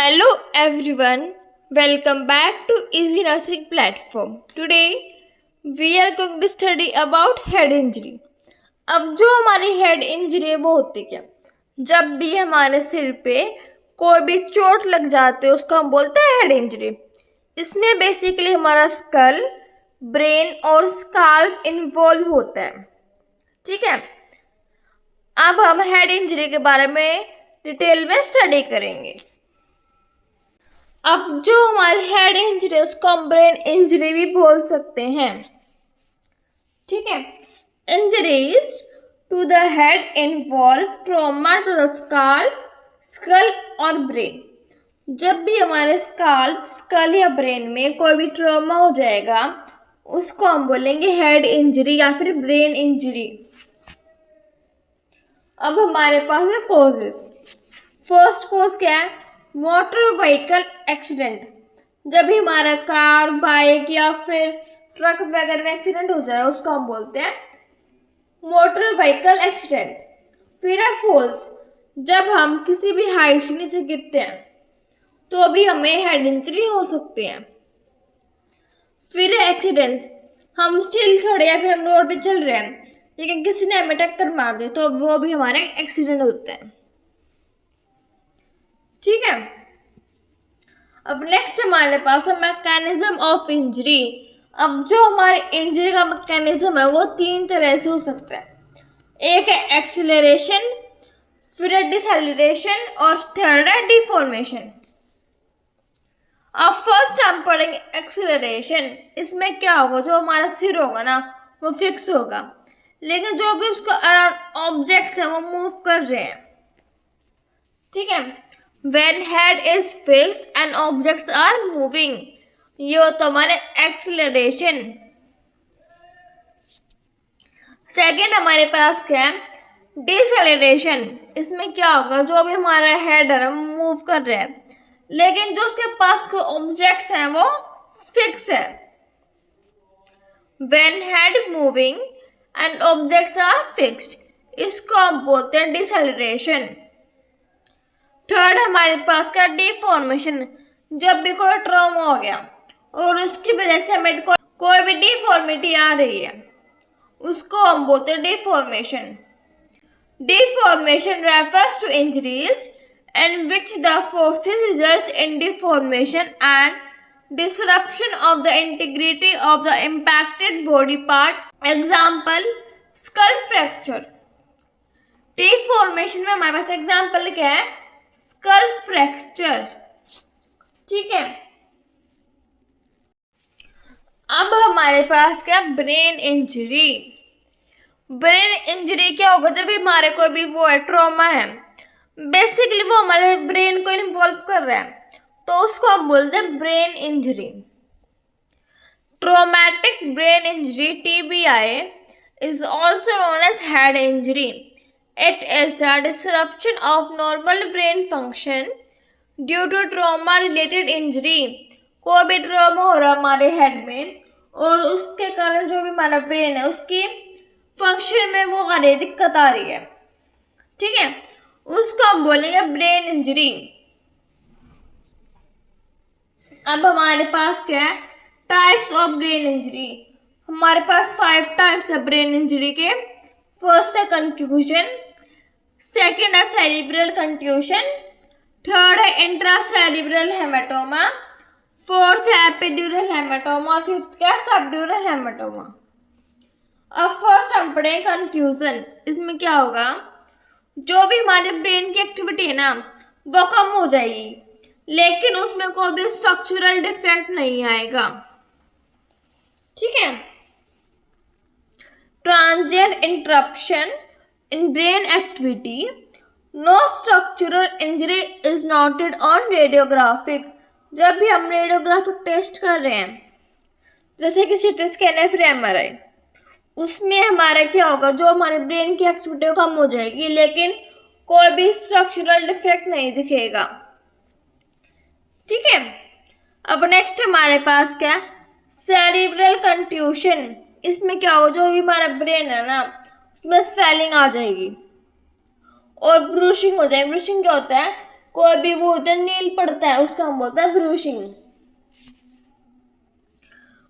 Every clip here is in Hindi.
Hello everyone, welcome back to Easy Nursing platform. Today we are going to study about head injury. अब जो हमारी हेड इंजरी है वो होती क्या? जब भी हमारे सिर पे कोई भी चोट लग जाती है उसको हम बोलते हैं हेड इंजरी. इसमें बेसिकली हमारा स्कल, ब्रेन और स्काल्प इन्वॉल्व होता है. ठीक है, अब हम हेड इंजरी के बारे में डिटेल में स्टडी करेंगे. अब जो हमारी हेड इंजरी है उसको हम ब्रेन इंजरी भी बोल सकते हैं. ठीक है, injuries to the head involve trauma to the skull और ब्रेन. जब भी हमारे स्कल या ब्रेन में कोई भी ट्रॉमा हो जाएगा उसको हम बोलेंगे हेड इंजरी या फिर ब्रेन इंजरी. अब हमारे पास है कॉजेस. फर्स्ट कॉज क्या है? Motor vehicle accident. जब भी हमारा कार, बाइक या फिर ट्रक वगैरह में एक्सीडेंट हो जाए उसको हम बोलते हैं मोटर व्हीकल एक्सीडेंट. फिर है फॉल्स. जब हम किसी भी हाइट से नीचे गिरते हैं तो भी हमें हेड इंजरी हो सकती है. फिर है एक्सीडेंट्स. हम स्टिल खड़े या फिर हम रोड पे चल रहे हैं लेकिन किसी ने हमें टक्कर मार दी तो वो भी हमारे एक्सीडेंट होते हैं. ठीक है, अब नेक्स्ट हमारे पास है मैकेनिज्म ऑफ इंजरी. अब जो हमारे इंजरी का मैकेनिज्म है वो 3 तरह से हो सकता है. एक है एक्सीलरेशन, फिर है डिसएक्सीलरेशन और थर्ड है डिफॉर्मेशन. अब फर्स्ट हम पढ़ेंगे एक्सीलरेशन. इसमें क्या होगा, जो हमारा सिर होगा ना वो फिक्स होगा लेकिन जो भी उसको अराउंड ऑब्जेक्ट्स है वो मूव कर रहे हैं. ठीक है, when head is fixed and objects are moving, ये होता हमारे एक्सीलरेशन. सेकेंड हमारे पास क्या है? डिसएक्सीलरेशन. इसमें क्या होगा, जो भी हमारा हेड है वो मूव कर रहा है लेकिन जो उसके पास कोई ऑब्जेक्ट्स हैं वो फिक्स है. when head moving and objects are fixed, इसको हम बोलते हैं डिसएक्सीलरेशन. थर्ड हमारे पास क्या? डिफॉर्मेशन. जब भी कोई ट्रॉमा हो गया और उसकी वजह से हमें कोई भी डिफॉर्मिटी आ रही है उसको हम बोलते हैं deformation. Deformation refers to injuries in which the forces results in deformation and disruption of the integrity of the impacted body part. Example, skull fracture. Deformation में हमारे पास एग्जाम्पल क्या है? Skull fracture. ठीक है, अब हमारे पास क्या? Brain injury. ब्रेन इंजरी क्या होगा, जब भी हमारे कोई भी वो है ट्रॉमा है बेसिकली वो हमारे ब्रेन को इन्वॉल्व कर रहा है तो उसको हम बोलते हैं brain injury. Traumatic brain injury TBI is also known as head injury. It is a disruption of normal brain function due to trauma related injury. कोई भी ट्रॉमा हो रहा है हमारे हेड में और उसके कारण जो भी हमारा ब्रेन है उसकी फंक्शन में वो आ रही दिक्कत आ रही है. ठीक है, उसको हम बोलेंगे ब्रेन इंजरी. अब हमारे पास क्या है? Types of brain injury. हमारे पास 5 टाइप्स है ब्रेन इंजरी के. फर्स्ट है कंट्यूजन, सेकेंड है सेरिब्रल कंट्यूशन, थर्ड है इंट्रासेरिब्रल हेमाटोमा, फोर्थ है एपिड्यूरल हेमाटोमा और फिफ्थ क्या? Subdural haematoma. अब फर्स्ट हम पढ़ें कंट्यूजन. इसमें क्या होगा, जो भी हमारे ब्रेन की एक्टिविटी है ना वो कम हो जाएगी लेकिन उसमें कोई भी स्ट्रक्चरल डिफेक्ट नहीं आएगा. ठीक है, transient interruption in brain activity, no structural injury is noted on radiographic. जब भी हम रेडियोग्राफिक टेस्ट कर रहे हैं जैसे कि CT स्कैन या फिर MRI, उसमें हमारा क्या होगा, जो हमारे ब्रेन की एक्टिविटी कम हो जाएगी लेकिन कोई भी स्ट्रक्चरल डिफेक्ट नहीं दिखेगा. ठीक है, अब नेक्स्ट हमारे पास क्या? सेरिब्रल कंट्यूशन. इसमें क्या होगा, जो भी हमारा ब्रेन है ना उसमें स्वेलिंग आ जाएगी और ब्रूशिंग हो जाएगी. ब्रूशिंग क्या होता है? कोई भी वो उधर नील पड़ता है उसका हम बोलते हैं bruising.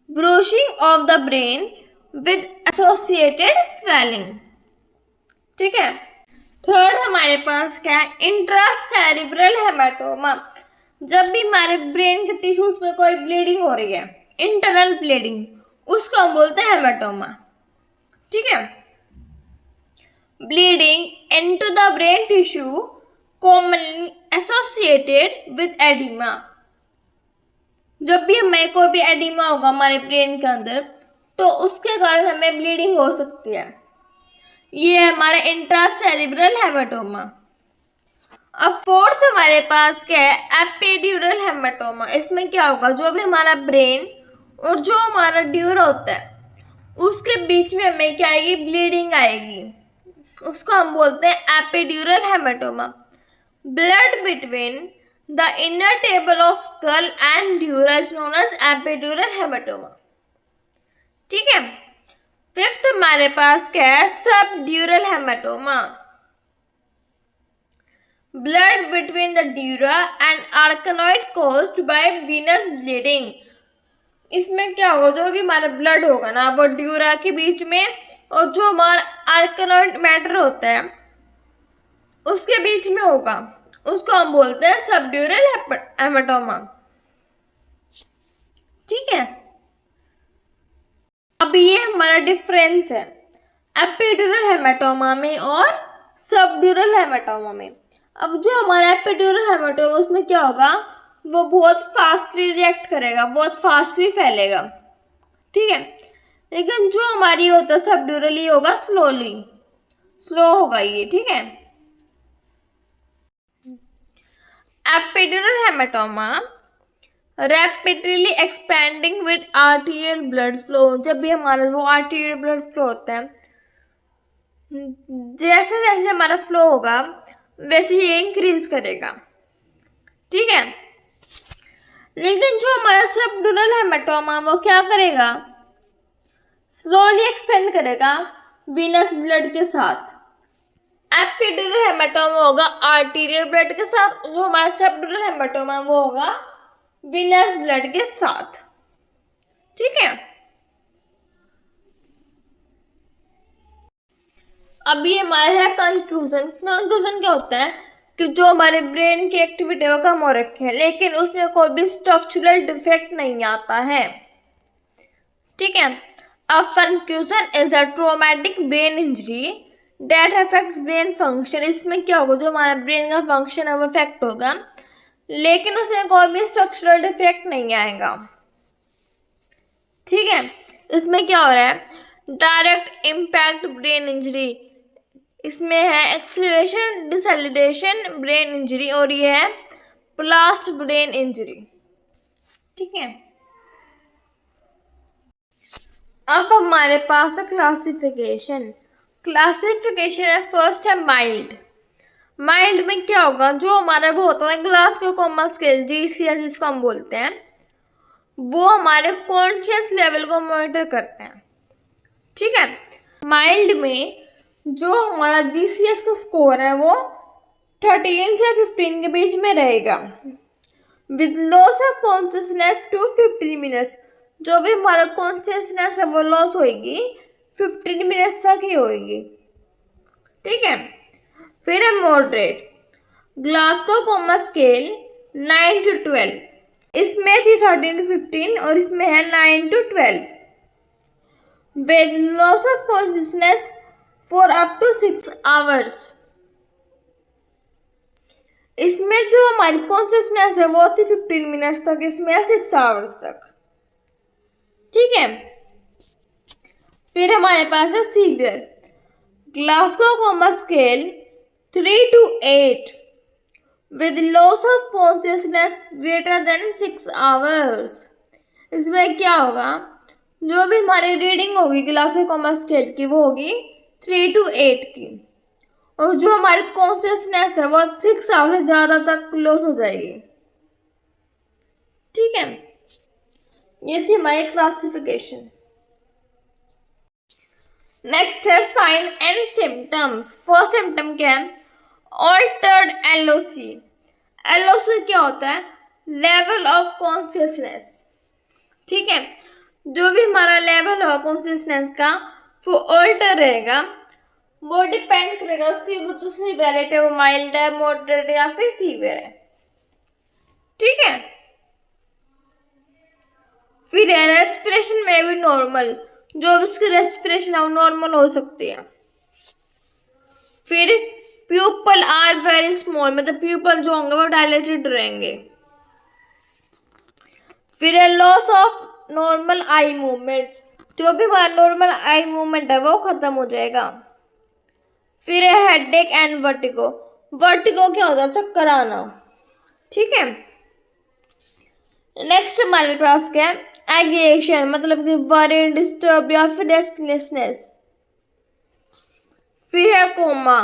Bruising of the brain with associated swelling. ठीक है। थर्ड हमारे पास क्या है, इंट्रासेरिब्रल हेमाटोमा। जब भी हमारे ब्रेन के टिश्यूज में कोई ब्लीडिंग हो रही है, इंटरनल ब्लीडिंग, उसको हम बोलते हैं हेमाटोमा। ठीक है। Bleeding into the brain tissue commonly associated with oedema. जब भी हमें कोई भी एडिमा होगा हमारे ब्रेन के अंदर, तो उसके कारण हमें ब्लीडिंग हो सकती है। ये है हमारा इंट्रासेरिब्रल हेमाटोमा। अब फोर्थ हमारे पास क्या है, एपिड्यूरल हेमाटोमा। इसमें क्या होगा, जो भी हमारा ब्रेन और जो हमारा ड्यूरा होता है उसके बीच में हमें क्या आएगी, ब्लीडिंग आएगी, उसको हम बोलते हैं epidural hematoma. Blood between the inner table of skull and dura is known as epidural hematoma. ठीक है। फिफ्थ हमारे पास क्या है, subdural hematoma. Blood between the dura and arachnoid caused by venous bleeding. इसमें क्या होगा, जो भी हमारा ब्लड होगा ना वो ड्यूरा के बीच में और जो हमारा आर्कनोइड मैटर होता है उसके बीच में होगा, उसको हम बोलते हैं सबड्यूरल हेमाटोमा। ठीक है। अब ये हमारा डिफरेंस है एपिड्यूरल हेमाटोमा में और सबड्यूरल हेमाटोमा में। अब जो हमारा एपिड्यूरल हेमाटोमा उसमें क्या होगा, वो बहुत फास्टली रिएक्ट करेगा, बहुत फास्टली फैलेगा। ठीक है। लेकिन जो हमारी होता है सबड्यूरल, ये होगा स्लोली, स्लो होगा ये। ठीक है। Epidural haematoma rapidly expanding with arterial blood flow. जब भी हमारा वो आर्टीरियल ब्लड फ्लो होता है, जैसे जैसे हमारा फ्लो होगा वैसे ये इंक्रीज करेगा। ठीक है। लेकिन जो हमारा सबड्यूरल हेमाटोमा वो क्या करेगा, स्लोली एक्सपेंड करेगा वीनस ब्लड के साथ। एपिड्यूरल हेमाटोमा होगा आर्टीरियल ब्लड के साथ, जो हमारा सबड्यूरल हेमाटोमा वो होगा वीनस ब्लड के साथ। ठीक है। अब ये हमारा है कंक्लूजन। कंक्लूजन क्या होता है कि जो हमारे ब्रेन की एक्टिविटी वो कम हो रखी है, लेकिन उसमें कोई भी स्ट्रक्चरल डिफेक्ट नहीं आता है। ठीक है। अब conclusion is a traumatic brain injury that affects brain function. इसमें क्या होगा, जो हमारा ब्रेन का फंक्शन है वो अफेक्ट होगा, लेकिन उसमें कोई भी स्ट्रक्चरल डिफेक्ट नहीं आएगा। ठीक है। इसमें क्या हो रहा है, डायरेक्ट इम्पैक्ट ब्रेन इंजरी। इसमें है एक्सीलरेशन डिसैलिडेशन ब्रेन इंजरी और ये है ब्लास्ट ब्रेन इंजरी। ठीक है। अब हमारे पास है क्लासिफिकेशन। क्लासिफिकेशन है, फर्स्ट है माइल्ड। माइल्ड में क्या होगा, जो हमारा वो होता है ग्लासगो कोमा स्केल GCS जिसको हम बोलते हैं, वो हमारे कॉन्शियस लेवल को मॉनिटर करते हैं। ठीक है। माइल्ड में जो हमारा GCS का स्कोर है वो 13 से 15 के बीच में रहेगा, with loss of consciousness to 15 minutes. जो भी हमारा कॉन्शियसनेस है वो लॉस होगी 15 मिनट्स तक ही होगी। ठीक है। फिर है moderate. Glasgow coma scale 9 to 12, इसमें थी 13 to 15 और इसमें है 9 to 12, with loss of consciousness for up to 6 hours। इसमें जो हमारी कॉन्शियसनेस है वो थी 15 मिनट्स तक, इसमें है 6 hours तक। ठीक है। फिर हमारे पास है severe. Glasgow coma scale 3 to 8, with loss of consciousness greater than 6 hours। इसमें क्या होगा, जो भी हमारी रीडिंग होगी ग्लासगो कोमा स्केल की वो होगी 3 to 8 की, और जो हमारी कॉन्शियसनेस है वो 6 hours से ज़्यादा तक लॉस हो जाएगी। ठीक है। ये थी हमारी क्लासिफिकेशन। नेक्स्ट है sign and symptoms. First symptom क्या है, ऑल्टर्ड LOC। एलओ से क्या होता है, लेवल ऑफ कॉन्शियसनेस। ठीक है, जो भी हमारा लेवल होगा कॉन्शियसनेस का वो ऑल्टर रहेगा, वो डिपेंड करेगा उसकी वो जो सीवियरिटी है, वो माइल्ड है, मॉडरेट या फिर सीवियर है। ठीक है, फिर रेस्पिरेशन में भी नॉर्मल, जो भी उसकी रेस्पिरेशन है वो नॉर्मल हो सकती है। फिर प्यूपल आर वेरी स्मॉल, मतलब प्यूपल जो होंगे वो डायलेटेड रहेंगे। फिर है loss of normal eye movement, जो भी हमारा नॉर्मल आई मूवमेंट है वो खत्म हो जाएगा। फिर है हेडेक एंड वर्टिगो, वर्टिगो क्या होता है, चक्कर आना। ठीक है, नेक्स्ट हमारे पास क्या है, एगिएशन, मतलब कि वरी, डिस्टर्ब या फिर रेस्टलेसनेस। फिर है coma,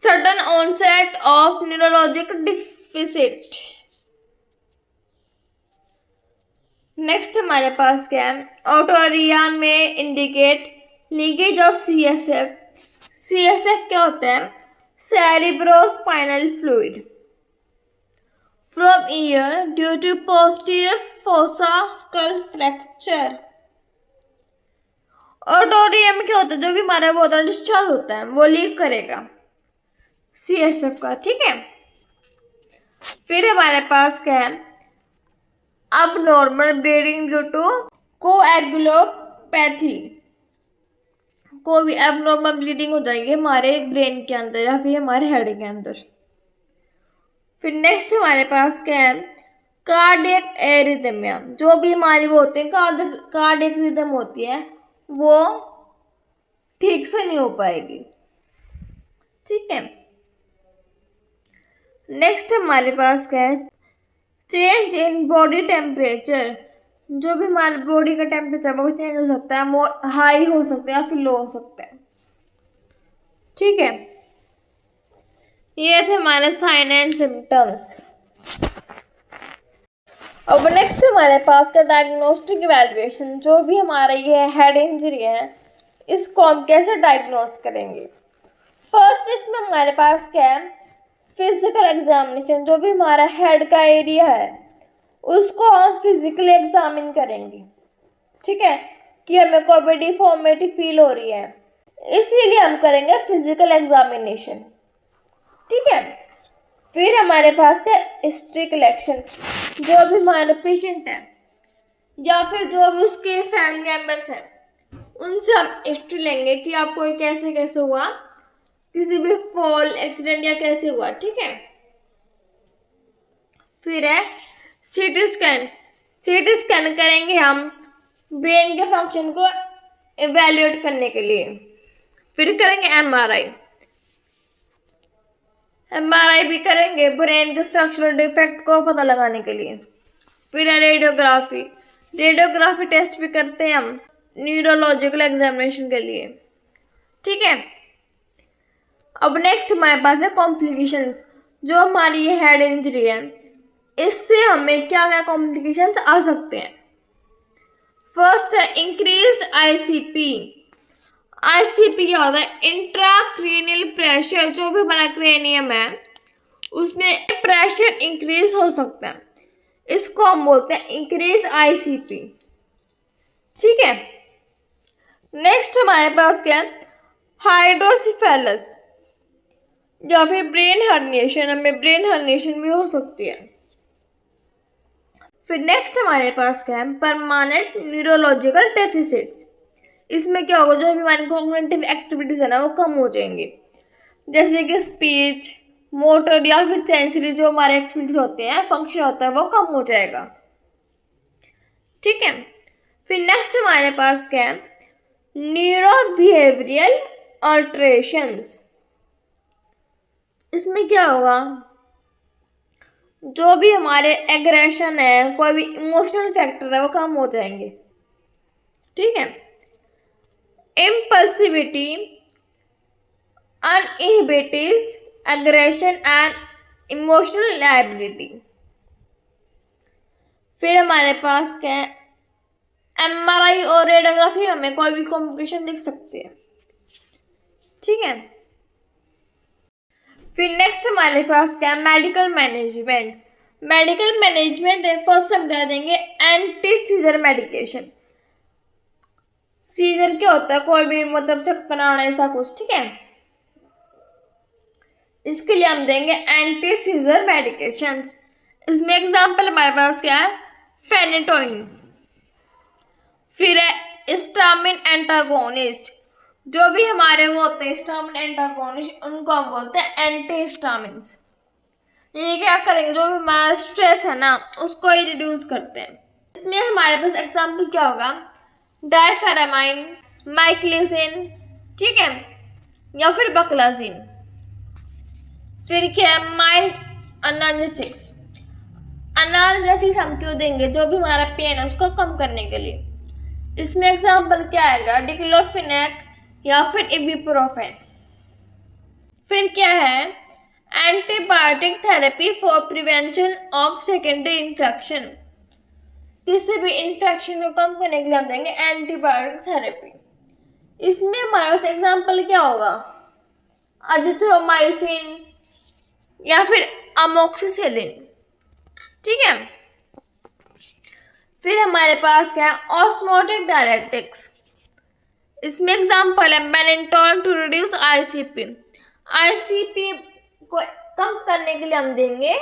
sudden onset of neurological deficit. Next हमारे पास क्या है, ऑटोरिया में indicate leakage of CSF. CSF क्या होता है, cerebrospinal fluid from ear due to posterior fossa skull fracture. Otorrhoea में क्या होता है, जो भी हमारा वो होता है डिस्चार्ज होता है वो लीक करेगा सीएसएफ का। ठीक है, फिर हमारे पास क्या है, अब normal bleeding due to coagulopathy, को भी अब नॉर्मल ब्लीडिंग हो जाएगी हमारे ब्रेन के अंदर या फिर हमारे हेड के अंदर। फिर नेक्स्ट हमारे पास क्या है, कार्डियक एरिथमिया, जो भी हमारी वो होते हैं कार्डियक रिदम होती है वो ठीक से नहीं हो पाएगी। ठीक है, नेक्स्ट हमारे पास क्या है, चेंज इन बॉडी टेम्परेचर, जो भी हमारे बॉडी का टेम्परेचर वो चेंज हो सकता है, वो हाई हो सकता है या फिर लो हो सकता है। ठीक है, ये थे हमारे साइन एंड सिम्टम्स। अब नेक्स्ट हमारे पास का डायग्नोस्टिक इवैल्यूएशन, जो भी हमारा ये हेड इंजरी है इसको हम कैसे डायग्नोस करेंगे। फर्स्ट इसमें हमारे पास क्या है, फिजिकल एग्जामिनेशन, जो भी हमारा हेड का एरिया है उसको हम फिजिकली एग्जामिन करेंगे। ठीक है, कि हमें कोई भी डिफॉर्मिटी फील हो रही है, इसीलिए हम करेंगे फिजिकल एग्जामिनेशन। ठीक है, फिर हमारे पास क्या, हिस्ट्री कलेक्शन, जो भी हमारा पेशेंट है या फिर जो भी उसके फैमिली मेंबर्स हैं उनसे हम हिस्ट्री लेंगे कि आपको ये कैसे कैसे हुआ, किसी भी फॉल एक्सीडेंट या कैसे हुआ। ठीक है, फिर है सीटी स्कैन, सीटी स्कैन करेंगे हम ब्रेन के फंक्शन को इवेल्युएट करने के लिए। फिर करेंगे एमआरआई, एमआरआई भी करेंगे ब्रेन के स्ट्रक्चरल डिफेक्ट को पता लगाने के लिए। फिर है रेडियोग्राफी, रेडियोग्राफी टेस्ट भी करते हैं हम न्यूरोलॉजिकल एग्जामिनेशन के लिए। ठीक है, अब नेक्स्ट हमारे पास है कॉम्प्लिकेशंस, जो हमारी ये हेड इंजरी है इससे हमें क्या क्या कॉम्प्लिकेशंस आ सकते हैं। फर्स्ट है इंक्रीज्ड आईसीपी, आईसीपी क्या होता है, इंट्राक्रेनियल प्रेशर, जो भी हमारा क्रेनियम है उसमें प्रेशर इंक्रीज हो सकता है, इसको हम बोलते हैं इंक्रीज आईसीपी। ठीक है, नेक्स्ट हमारे पास क्या है, हाइड्रोसिफेलस या फिर ब्रेन हर्निएशन, हमें ब्रेन हर्निएशन भी हो सकती है। फिर नेक्स्ट हमारे पास क्या है, परमानेंट न्यूरोलॉजिकल डेफिसिट्स, इसमें क्या होगा, जो भी हमारी कॉग्निटिव एक्टिविटीज है ना वो कम हो जाएंगी, जैसे कि स्पीच, मोटर या फिर सेंसरी जो हमारे एक्टिविटीज होते हैं, फंक्शन होता है वो कम हो जाएगा। ठीक है, फिर नेक्स्ट हमारे पास क्या है, न्यूरो बिहेवियरल अल्टरेशंस, इसमें क्या होगा, जो भी हमारे एग्रेशन है, कोई भी इमोशनल फैक्टर है वो कम हो जाएंगे। ठीक है, impulsivity, uninhibited aggression and emotional liability. फिर हमारे पास क्या है, एमआरआई और रेडियोग्राफी हमें कोई भी कॉम्प्लिकेशन दिख सकती है। ठीक है, फिर नेक्स्ट हमारे पास क्या है, मेडिकल मैनेजमेंट। मेडिकल मैनेजमेंट में फर्स्ट हम कह देंगे एंटी सीजर मेडिकेशन। सीजर क्या होता है, कोई भी मतलब चक्कर आना ऐसा कुछ, ठीक है। इसके लिए हम देंगे एंटी सीजर मेडिकेशंस। इसमें एग्जांपल हमारे पास क्या है, फेनेटोइन। फिर है हिस्टामिन एंटागोनिस्ट। जो भी हमारे वो होते हैं हिस्टामिन एंटागोनिस्ट, उनको हम बोलते हैं एंटी हिस्टामिन्स। ये क्या करेंगे, जो भी हमारा स्ट्रेस है ना उसको ही रिड्यूस करते हैं। इसमें हमारे पास एग्जांपल क्या होगा, डायफेरामाइन, माइक्लिसिन, ठीक है, या फिर बकलाजिन। फिर क्या है, माइल्ड एनाल्जेसिक्स। एनाल्जेसिक्स हम क्यों देंगे, जो भी हमारा पेन है उसको कम करने के लिए। इसमें एग्जांपल क्या आएगा, डिक्लोफिनेक या फिर इबुप्रोफेन। फिर क्या है, antibiotic therapy for prevention of secondary infection. किसी भी इन्फेक्शन को कम करने के लिए हम देंगे एंटीबायोटिक थेरेपी। इसमें हमारे पास एग्जांपल क्या होगा, अजिथ्रोमाइसिन या फिर अमोक्सिसिलिन, ठीक है। फिर हमारे पास क्या है, ऑस्मोटिक डायरेटिक्स। इसमें एग्जांपल है मेनेटोन टू रिड्यूस आईसीपी। आईसीपी को कम करने के लिए हम देंगे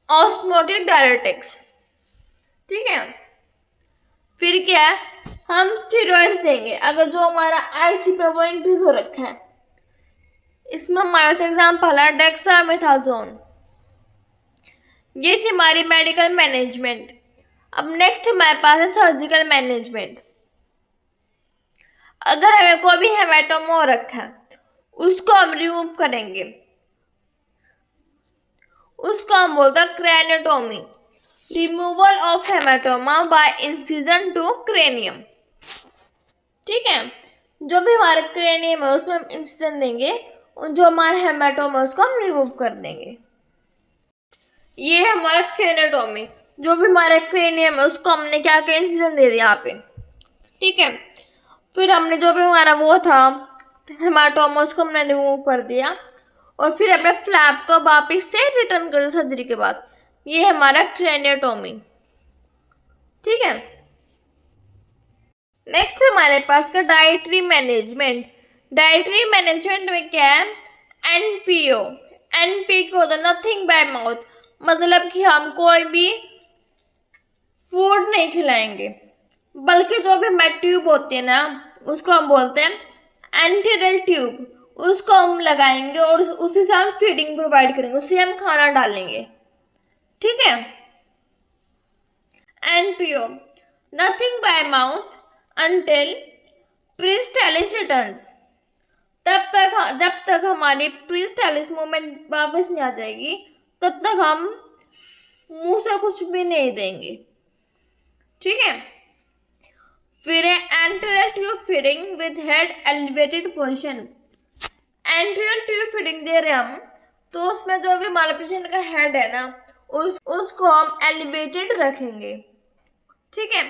ऑस्मोटिक डायरेटिक्स, ठीक है। फिर क्या है, हम स्टेरॉइड्स देंगे अगर जो हमारा आईसीपी है वो इंक्रीज हो रखा है। इसमें हमारे पास एग्जांपल है डेक्सामेथासोन। ये थी हमारी मेडिकल मैनेजमेंट। अब नेक्स्ट हमारे पास है सर्जिकल मैनेजमेंट। अगर हमें कोई भी हेमाटोमा हो रखा है उसको हम रिमूव करेंगे, उसको हम बोलते हैं craniotomy. Removal of hematoma by incision to cranium, ठीक है। जो भी हमारा क्रेनियम है उसमें हम इंसिजन देंगे और जो हमारा हेमाटोमा है उसको हम रिमूव कर देंगे। ये है हमारा क्रेनियोटोमी। जो भी हमारा क्रेनियम है उसको हमने क्या किया, इंसिजन दे दिया यहाँ पे, ठीक है। फिर हमने जो भी हमारा वो था हेमाटोमा उसको हमने रिमूव कर दिया और फिर हमने फ्लैप को वापिस से रिटर्न कर दिया सर्जरी के बाद। ये हमारा क्रेनियोटोमी, ठीक है। नेक्स्ट हमारे पास का डाइटरी मैनेजमेंट। डाइटरी मैनेजमेंट में क्या है, एनपीओ। एनपीओ होता है नथिंग बाय माउथ, मतलब कि हम कोई भी फूड नहीं खिलाएंगे, बल्कि जो भी हमारी ट्यूब होती है ना उसको हम बोलते हैं एंटीरल ट्यूब। उसको हम लगाएंगे और उसी से हम फीडिंग प्रोवाइड करेंगे, उससे हम खाना डालेंगे, ठीक है। NPO nothing by mouth until peristalsis returns. जब तक हमारी प्रीस्टाइलिस मूवमेंट वापस नहीं आ जाएगी तब तक हम मुंह से कुछ भी नहीं देंगे, ठीक है। फिर है anterior tube feeding with head elevated position. Anterior tube feeding दे रहे हम तो उसमें जो भी हमारे पेशेंट का हेड है ना उसको हम एलिवेटेड रखेंगे, ठीक है।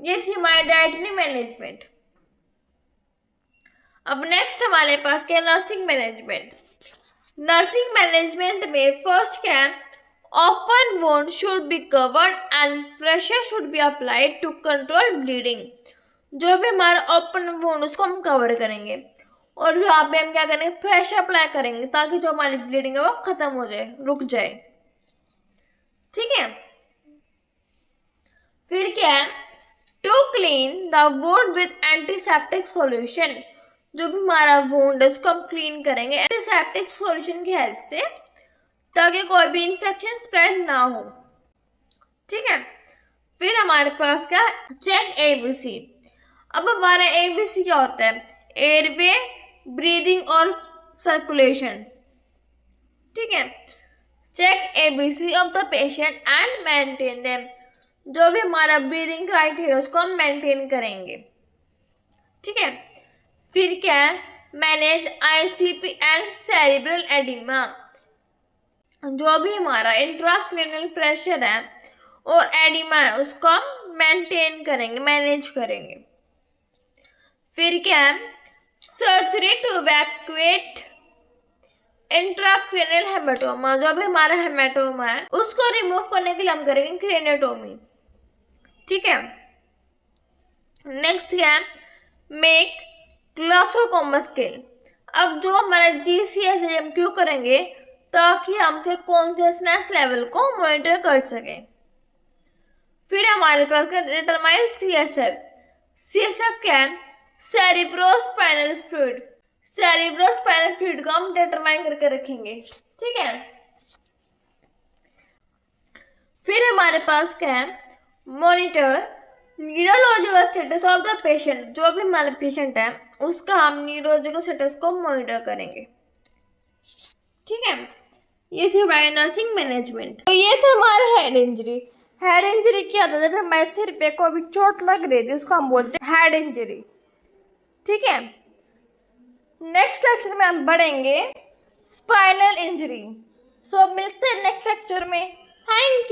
ये थी हमारी डाइटरी मैनेजमेंट। अब नेक्स्ट हमारे पास क्या, नर्सिंग मैनेजमेंट। नर्सिंग मैनेजमेंट में फर्स्ट क्या है, open wound should be covered and pressure should be applied to control bleeding. जो भी हमारा ओपन वुंड उसको हम कवर करेंगे और यहाँ पे हम क्या करेंगे, प्रेशर अप्लाई करेंगे ताकि जो हमारी ब्लीडिंग है वो खत्म हो जाए, रुक जाए, ठीक है। फिर क्या है, to clean the wound with antiseptic solution. जो भी हमारा वुंड है उसको हम क्लीन करेंगे एंटीसेप्टिक सॉल्यूशन की हेल्प से ताकि कोई भी इंफेक्शन स्प्रेड ना हो, ठीक है। फिर हमारे पास क्या, चेक एबीसी। अब हमारा एबीसी क्या होता है, एयरवे, ब्रीदिंग और सर्कुलेशन, ठीक है। Check ABC of the patient and maintain them. जो भी हमारा ब्रीदिंग क्राइटेरिया उसको हम मेंटेन करेंगे, ठीक है। फिर क्या है, manage ICP and cerebral oedema. जो भी हमारा इंट्राक्रेनियल प्रेशर है और एडिमा है उसको हम मेंटेन करेंगे, मैनेज करेंगे। फिर क्या है, surgery to evacuate intracranial hematoma, जो भी हमारा हेमेटोमा है उसको रिमूव करने के लिए हम करेंगे क्रेनियोटोमी। ठीक है। नेक्स्ट क्या है, मेक ग्लासोकोमा स्केल। अब जो हमारा GCS है हम क्यों करेंगे, ताकि हमसे कॉन्शियसनेस लेवल को मॉनिटर कर सके। फिर हमारे पास का डिटरमाइन CSF। CSF क्या है, सेरिब्रोस्पाइनल फ्लूइड। सेरिब्रोस्पाइनल फ्लूइड को हम डिटरमाइन करके रखेंगे। ठीक है। फिर हमारे पास क्या है, monitor neurological status of the patient. जो भी हमारा पेशेंट है उसका हम न्यूरोलॉजिकल स्टेटस को मॉनिटर करेंगे। ठीक है। ये थी हमारी नर्सिंग मैनेजमेंट। तो ये थे हमारे हेड इंजरी। हेड इंजरी क्या था, जब हमारे सिर पे कोई भी चोट लग रही थी उसको हम बोलते हैं हेड इंजरी। ठीक है। नेक्स्ट लेक्चर में हम बढ़ेंगे स्पाइनल इंजरी। सो मिलते हैं नेक्स्ट लेक्चर में। थैंक